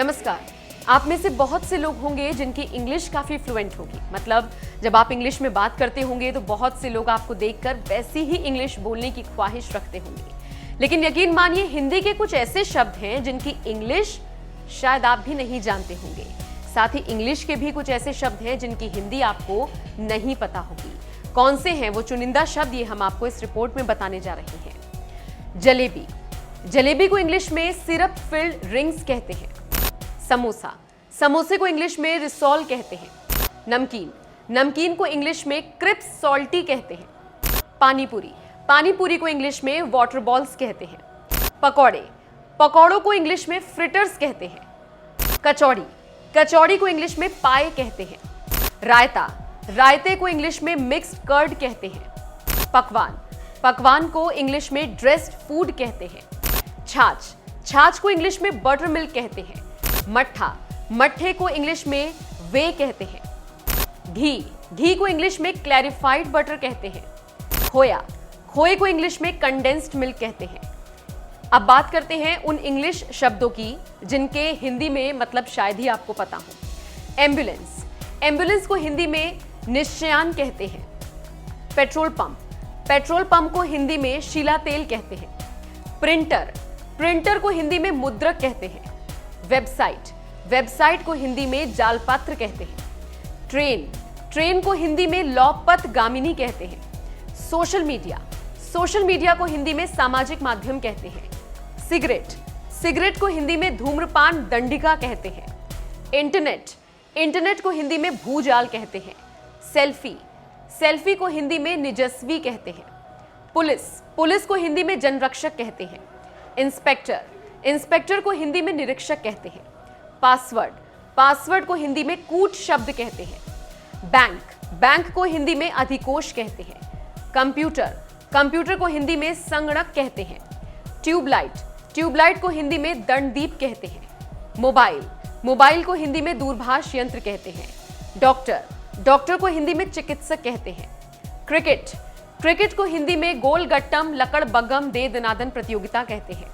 नमस्कार। आप में से बहुत से लोग होंगे जिनकी इंग्लिश काफी फ्लुएंट होगी। मतलब जब आप इंग्लिश में बात करते होंगे तो बहुत से लोग आपको देखकर वैसी ही इंग्लिश बोलने की ख्वाहिश रखते होंगे। लेकिन यकीन मानिए, हिंदी के कुछ ऐसे शब्द हैं जिनकी इंग्लिश शायद आप भी नहीं जानते होंगे। साथ ही इंग्लिश के भी कुछ ऐसे शब्द हैं जिनकी हिंदी आपको नहीं पता होगी। कौन से हैं वो चुनिंदा शब्द, ये हम आपको इस रिपोर्ट में बताने जा रहे हैं। जलेबी। जलेबी को इंग्लिश में सिरप फिल्ड रिंग्स कहते हैं। समोसा। समोसे को इंग्लिश में रिसोल कहते हैं। नमकीन। नमकीन को इंग्लिश में क्रिप्स सॉल्टी कहते हैं। पानीपुरी। पानीपुरी को इंग्लिश में वाटर बॉल्स कहते हैं। पकौड़े। पकौड़ों को इंग्लिश में फ्रिटर्स कहते हैं। कचौड़ी। कचौड़ी को इंग्लिश में पाए कहते हैं। रायता। रायते को इंग्लिश में मिक्स्ड कर्ड कहते हैं। पकवान। पकवान को इंग्लिश में ड्रेस्ड फूड कहते हैं। छाछ। छाछ को इंग्लिश में बटर मिल्क कहते हैं। मट्ठा। मट्ठे को इंग्लिश में वे कहते हैं। घी। घी को इंग्लिश में क्लैरिफाइड बटर कहते हैं। खोया। खोए को इंग्लिश में कंडेंस्ड मिल्क कहते हैं। अब बात करते हैं उन इंग्लिश शब्दों की जिनके हिंदी में मतलब शायद ही आपको पता हो। एम्बुलेंस। एम्बुलेंस को हिंदी में निश्चयान कहते हैं। Petrol pump. पेट्रोल पंप को हिंदी में शीला तेल कहते हैं। प्रिंटर। प्रिंटर को हिंदी में मुद्रक कहते हैं। वेबसाइट। वेबसाइट को हिंदी में जालपत्र कहते हैं। ट्रेन। ट्रेन को हिंदी में लौपथ गामिनी कहते हैं। Social media. सोशल मीडिया को हिंदी में सामाजिक माध्यम कहते हैं। सिगरेट। सिगरेट को हिंदी में धूम्रपान दंडिका कहते हैं। इंटरनेट। इंटरनेट को हिंदी में भूजाल कहते हैं। सेल्फी। सेल्फी को हिंदी में निजस्वी कहते हैं। पुलिस। पुलिस को हिंदी में जनरक्षक कहते हैं। इंस्पेक्टर। इंस्पेक्टर को हिंदी में निरीक्षक कहते हैं। पासवर्ड। पासवर्ड को हिंदी में कूट शब्द कहते हैं। बैंक। बैंक को हिंदी में अधिकोष कहते हैं। कंप्यूटर। कंप्यूटर को हिंदी में संगणक कहते हैं। ट्यूबलाइट। ट्यूबलाइट को हिंदी में दंडदीप कहते हैं। मोबाइल। मोबाइल को हिंदी में दूरभाष यंत्र कहते हैं। डॉक्टर। डॉक्टर को हिंदी में चिकित्सक कहते हैं। क्रिकेट। क्रिकेट को हिंदी में गोल गट्टम लकड़ बग्गम दे दनादन प्रतियोगिता कहते हैं।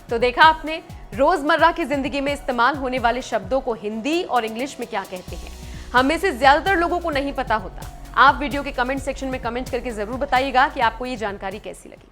तो देखा आपने, रोजमर्रा की जिंदगी में इस्तेमाल होने वाले शब्दों को हिंदी और इंग्लिश में क्या कहते हैं। हम में से ज्यादातर लोगों को नहीं पता होता। आप वीडियो के कमेंट सेक्शन में कमेंट करके जरूर बताइएगा कि आपको ये जानकारी कैसी लगी।